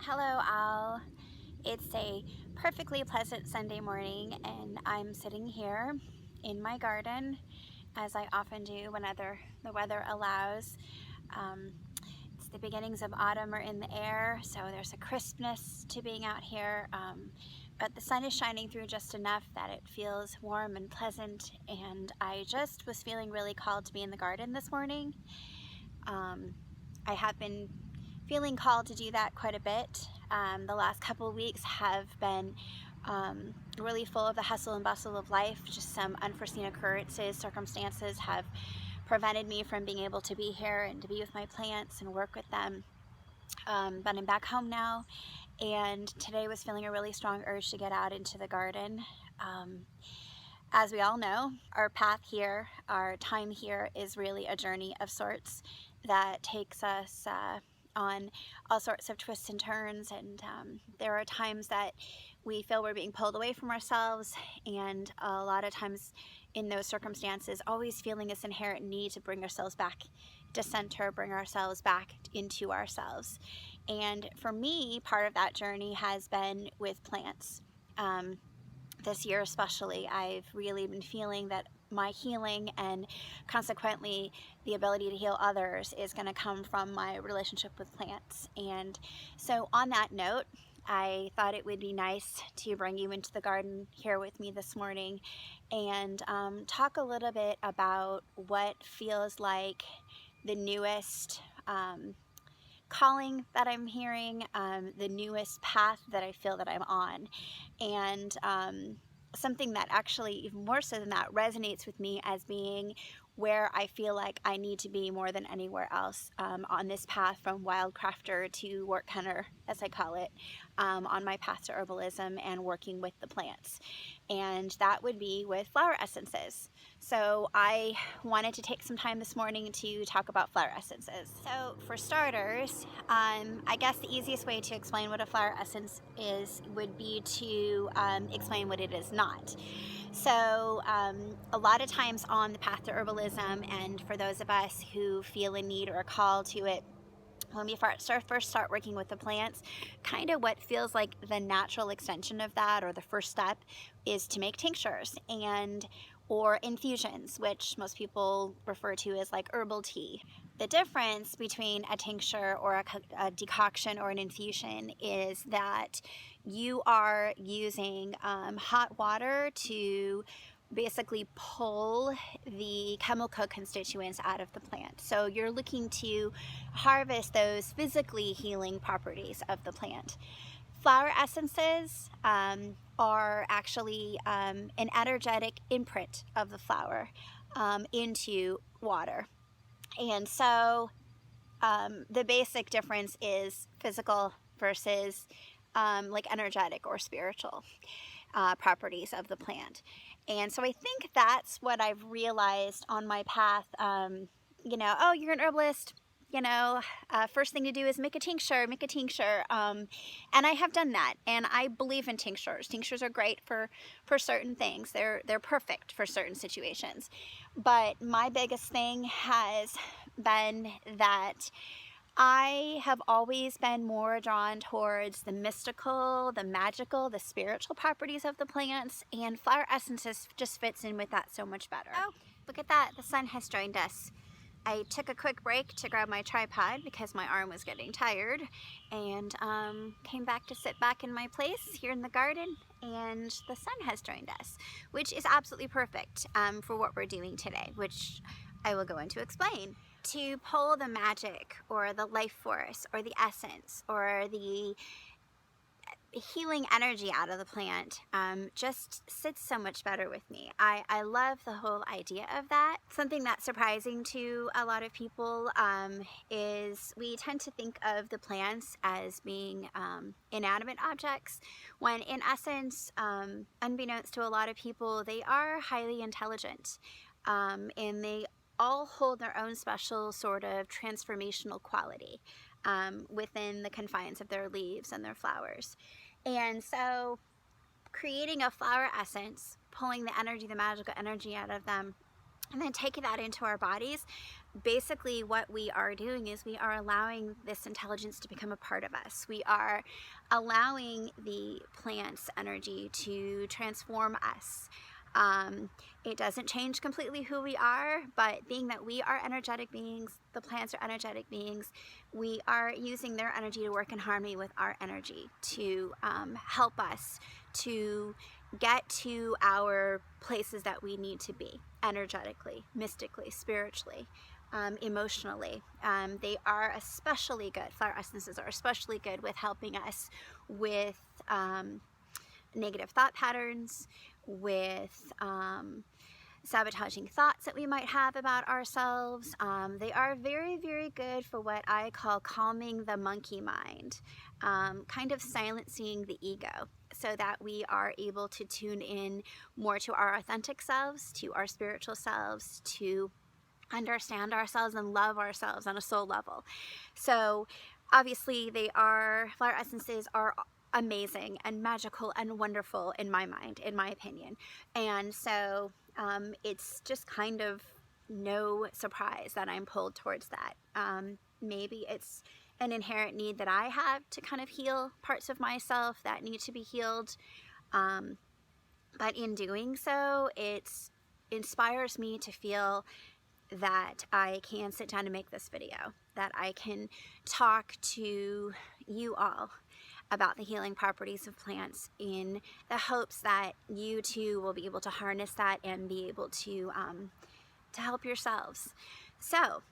Hello, Al. It's a perfectly pleasant Sunday morning, and I'm sitting here in my garden, as I often do whenever the weather allows. Um, it's the beginnings of autumn are in the air, so there's a crispness to being out here, but the sun is shining through just enough that it feels warm and pleasant, and I just was feeling really called to be in the garden this morning. I have been feeling called to do that quite a bit. The last couple of weeks have been really full of the hustle and bustle of life. Just some unforeseen occurrences, circumstances have prevented me from being able to be here and to be with my plants and work with them. But I'm back home now, and today was feeling a really strong urge to get out into the garden. As we all know, our path here, our time here is really a journey of sorts that takes us on all sorts of twists and turns, and there are times that we feel we're being pulled away from ourselves, and a lot of times in those circumstances always feeling this inherent need to bring ourselves back to center, bring ourselves back into ourselves. And for me, part of that journey has been with plants. This year especially, I've really been feeling that my healing and consequently the ability to heal others is going to come from my relationship with plants. And so on that note, I thought it would be nice to bring you into the garden here with me this morning and talk a little bit about what feels like the newest calling that I'm hearing, the newest path that I feel that I'm on. And something that actually, even more so than that, resonates with me as being where I feel like I need to be more than anywhere else on this path from wildcrafter to work hunter, as I call it, on my path to herbalism and working with the plants. And that would be with flower essences. So I wanted to take some time this morning to talk about flower essences. So for starters, I guess the easiest way to explain what a flower essence is would be to explain what it is not. So a lot of times on the path to herbalism, and for those of us who feel a need or a call to it, when we first start working with the plants, kind of what feels like the natural extension of that, or the first step, is to make tinctures or infusions, which most people refer to as like herbal tea. The difference between a tincture or a decoction or an infusion is that you are using hot water to basically pull the chemical constituents out of the plant. So you're looking to harvest those physically healing properties of the plant. Flower essences are actually an energetic imprint of the flower into water. And so the basic difference is physical versus like energetic or spiritual properties of the plant. And so I think that's what I've realized on my path. Oh, you're an herbalist. First thing to do is make a tincture. And I have done that, and I believe in tinctures. Tinctures are great for certain things. They're perfect for certain situations. But my biggest thing has been that I have always been more drawn towards the mystical, the magical, the spiritual properties of the plants, and flower essences just fits in with that so much better. Oh, look at that, the sun has joined us. I took a quick break to grab my tripod because my arm was getting tired, and came back to sit back in my place here in the garden, and the sun has joined us, which is absolutely perfect for what we're doing today, which I will go into explain. To pull the magic or the life force or the essence or the healing energy out of the plant just sits so much better with me. I love the whole idea of that. Something that's surprising to a lot of people is we tend to think of the plants as being inanimate objects, when in essence, unbeknownst to a lot of people, they are highly intelligent, and they all hold their own special sort of transformational quality within the confines of their leaves and their flowers. And so creating a flower essence, pulling the energy, the magical energy out of them, and then taking that into our bodies, basically what we are doing is we are allowing this intelligence to become a part of us. We are allowing the plant's energy to transform us. It doesn't change completely who we are, but being that we are energetic beings, the plants are energetic beings, we are using their energy to work in harmony with our energy to help us to get to our places that we need to be energetically, mystically, spiritually, emotionally. They are especially good, flower essences are especially good with helping us with negative thought patterns, with sabotaging thoughts that we might have about ourselves. They are very, very good for what I call calming the monkey mind, kind of silencing the ego, so that we are able to tune in more to our authentic selves, to our spiritual selves, to understand ourselves and love ourselves on a soul level. So obviously flower essences are amazing and magical and wonderful in my mind, in my opinion. And so it's just kind of no surprise that I'm pulled towards that. Maybe it's an inherent need that I have to kind of heal parts of myself that need to be healed. But in doing so, it inspires me to feel that I can sit down and make this video, that I can talk to you all about the healing properties of plants in the hopes that you too will be able to harness that and be able to help yourselves. So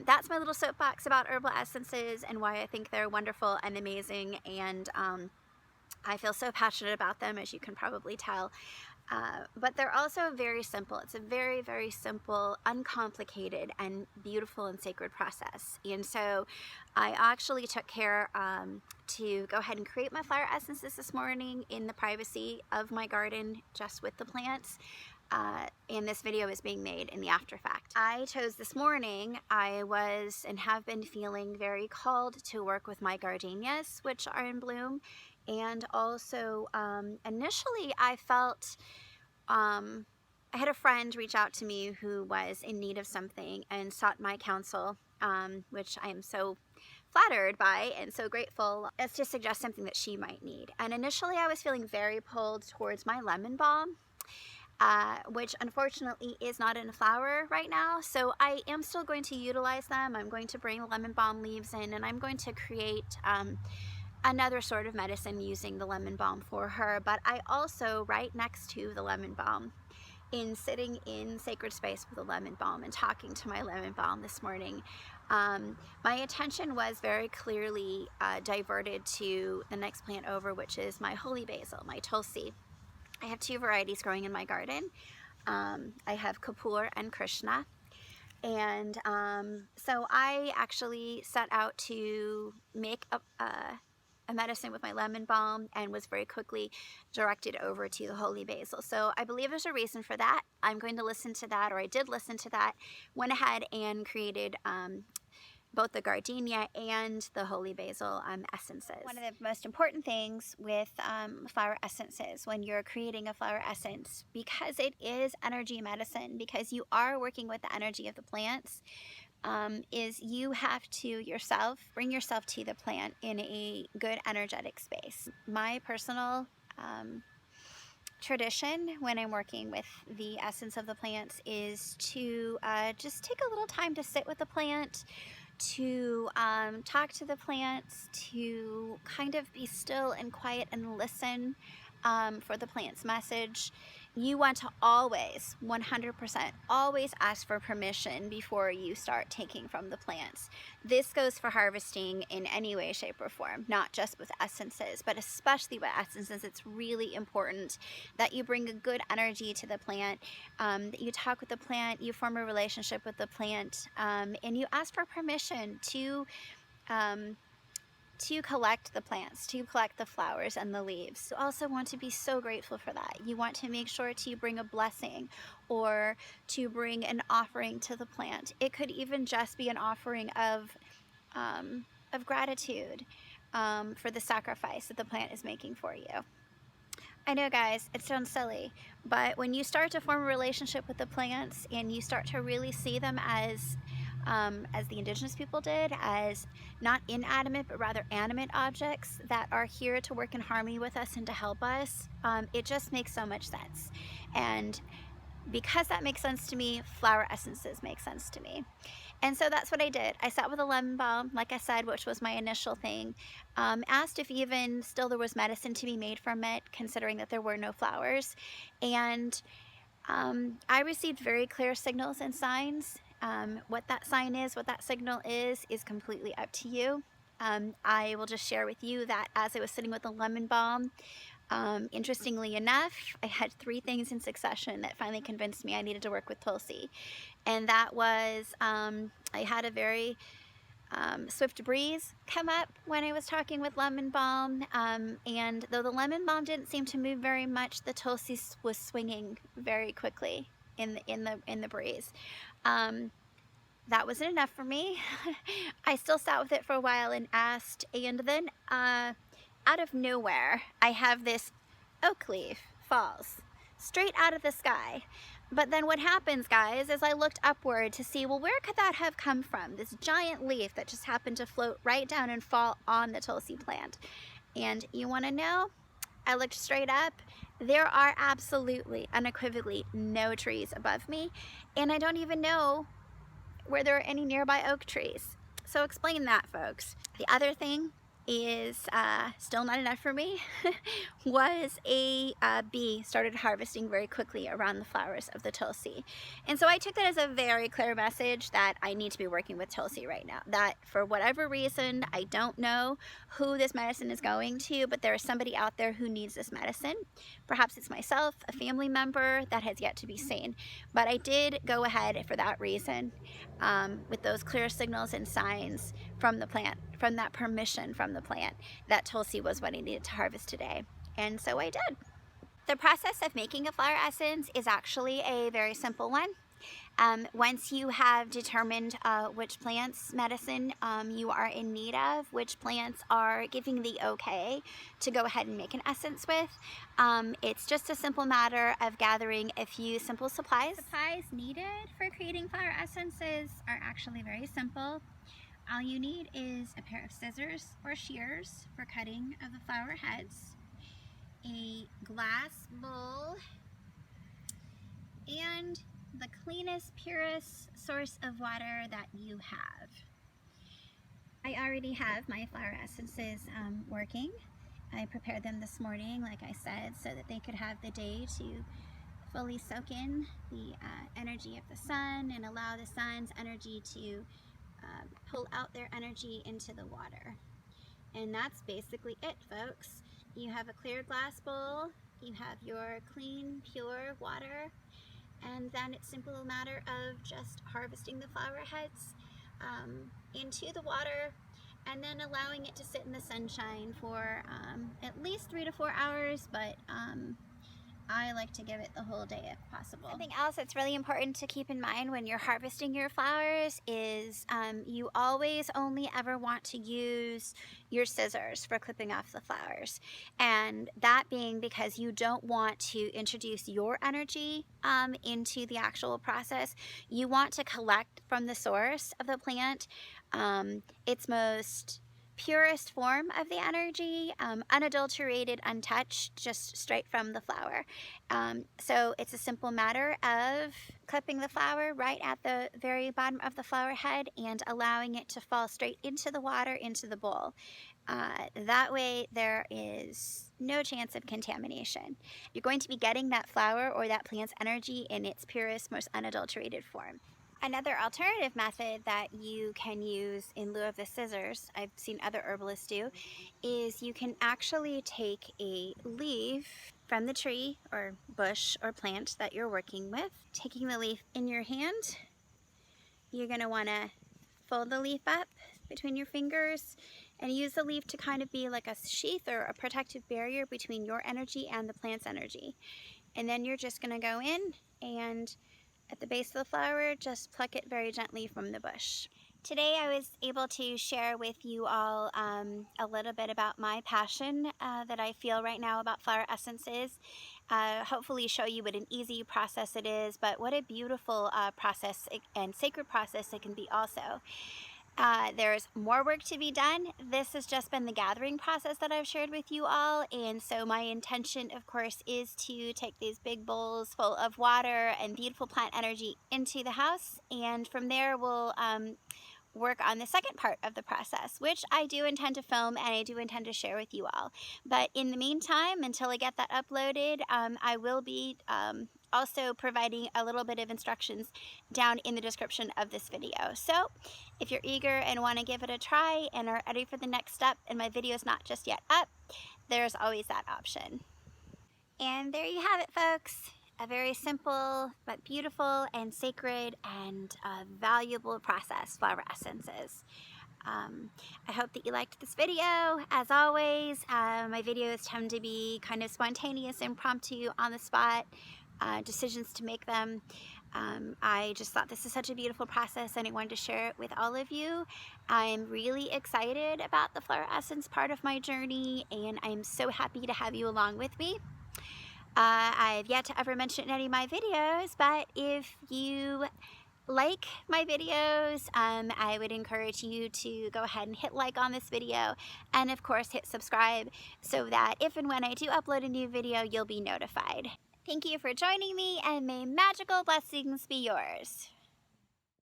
that's my little soapbox about herbal essences and why I think they're wonderful and amazing, and I feel so passionate about them, as you can probably tell. But they're also very simple. It's a very, very simple, uncomplicated, and beautiful and sacred process. And so I actually took care to go ahead and create my flower essences this morning in the privacy of my garden, just with the plants. And this video is being made in the after fact. I chose this morning, I was and have been feeling very called to work with my gardenias, which are in bloom. And also, initially I felt, I had a friend reach out to me who was in need of something and sought my counsel, which I am so flattered by and so grateful as to suggest something that she might need. And initially I was feeling very pulled towards my lemon balm, which unfortunately is not in a flower right now. So I am still going to utilize them. I'm going to bring the lemon balm leaves in, and I'm going to create another sort of medicine using the lemon balm for her. But I also, right next to the lemon balm, in sitting in sacred space with the lemon balm and talking to my lemon balm this morning, my attention was very clearly diverted to the next plant over, which is my holy basil, my tulsi. I have two varieties growing in my garden. I have Kapoor and Krishna. And so I actually set out to make a medicine with my lemon balm and was very quickly directed over to the holy basil. So I believe there's a reason for that. I'm going to listen to that, or I did listen to that, went ahead and created both the gardenia and the holy basil essences. One of the most important things with flower essences when you're creating a flower essence, because it is energy medicine, because you are working with the energy of the plants, is you have to yourself bring yourself to the plant in a good energetic space. My personal tradition when I'm working with the essence of the plants is to just take a little time to sit with the plant, to talk to the plants, to kind of be still and quiet and listen for the plant's message. You want to always, 100%, always ask for permission before you start taking from the plants. This goes for harvesting in any way, shape, or form, not just with essences, but especially with essences. It's really important that you bring a good energy to the plant, that you talk with the plant, you form a relationship with the plant, and you ask for permission to collect the plants, to collect the flowers and the leaves. You also want to be so grateful for that. You want to make sure to bring a blessing or to bring an offering to the plant. It could even just be an offering of gratitude for the sacrifice that the plant is making for you. I know, guys, it sounds silly, but when you start to form a relationship with the plants and you start to really see them as the indigenous people did, as not inanimate but rather animate objects that are here to work in harmony with us and to help us, it just makes so much sense. And because that makes sense to me, flower essences make sense to me. And so that's what I did. I sat with a lemon balm, like I said, which was my initial thing. Asked if even still there was medicine to be made from it, considering that there were no flowers. And I received very clear signals and signs. What that sign is, what that signal is completely up to you. I will just share with you that as I was sitting with the lemon balm, interestingly enough, I had 3 things in succession that finally convinced me I needed to work with Tulsi. And that was, I had a very swift breeze come up when I was talking with lemon balm, and though the lemon balm didn't seem to move very much, the Tulsi was swinging very quickly in the breeze. That wasn't enough for me. I still sat with it for a while and asked, and then out of nowhere, I have this oak leaf falls straight out of the sky. But then what happens, guys, is I looked upward to see, well, where could that have come from? This giant leaf that just happened to float right down and fall on the Tulsi plant. And you want to know? I looked straight up. There are absolutely, unequivocally, no trees above me. And I don't even know where there are any nearby oak trees. So explain that, folks. The other thing is still not enough for me was a bee started harvesting very quickly around the flowers of the Tulsi. And so I took that as a very clear message that I need to be working with Tulsi right now. That for whatever reason, I don't know who this medicine is going to, but there is somebody out there who needs this medicine. Perhaps it's myself, a family member, that has yet to be seen. But I did go ahead for that reason with those clear signals and signs from the plant, from that permission from the plant, that Tulsi was what I needed to harvest today. And so I did. The process of making a flower essence is actually a very simple one. Once you have determined which plants medicine you are in need of, which plants are giving the okay to go ahead and make an essence with, it's just a simple matter of gathering a few simple supplies. Supplies needed for creating flower essences are actually very simple. All you need is a pair of scissors or shears for cutting of the flower heads, a glass bowl, and the cleanest, purest source of water that you have. I already have my flower essences working. I prepared them this morning, like I said, so that they could have the day to fully soak in the energy of the sun and allow the sun's energy to pull out their energy into the water. And that's basically it, folks. You have a clear glass bowl, you have your clean, pure water, and then it's simply a matter of just harvesting the flower heads into the water and then allowing it to sit in the sunshine for at least 3 to 4 hours, but I like to give it the whole day if possible. Something else that's really important to keep in mind when you're harvesting your flowers is you always only ever want to use your scissors for clipping off the flowers. And that being because you don't want to introduce your energy into the actual process. You want to collect from the source of the plant its most purest form of the energy, unadulterated, untouched, just straight from the flower. So it's a simple matter of clipping the flower right at the very bottom of the flower head and allowing it to fall straight into the water, into the bowl. That way there is no chance of contamination. You're going to be getting that flower or that plant's energy in its purest, most unadulterated form. Another alternative method that you can use in lieu of the scissors, I've seen other herbalists do, is you can actually take a leaf from the tree or bush or plant that you're working with. Taking the leaf in your hand, you're going to want to fold the leaf up between your fingers and use the leaf to kind of be like a sheath or a protective barrier between your energy and the plant's energy. And then you're just going to go in and at the base of the flower, just pluck it very gently from the bush. Today I was able to share with you all a little bit about my passion that I feel right now about flower essences. Hopefully show you what an easy process it is, but what a beautiful process and sacred process it can be also. There's more work to be done. This has just been the gathering process that I've shared with you all, and so my intention, of course, is to take these big bowls full of water and beautiful plant energy into the house, and from there we'll work on the second part of the process, which I do intend to film and I do intend to share with you all. But in the meantime, until I get that uploaded, I will be also providing a little bit of instructions down in the description of this video. So if you're eager and want to give it a try and are ready for the next step and my video is not just yet up, there's always that option. And there you have it, folks. A very simple but beautiful and sacred and valuable process, flower essences. I hope that you liked this video. As always, my videos tend to be kind of spontaneous, impromptu, on the spot decisions to make them. I just thought this is such a beautiful process and I wanted to share it with all of you. I'm really excited about the flower essence part of my journey and I'm so happy to have you along with me. I've yet to ever mention it in any of my videos, but if you like my videos, I would encourage you to go ahead and hit like on this video and of course hit subscribe so that if and when I do upload a new video, you'll be notified. Thank you for joining me and may magical blessings be yours.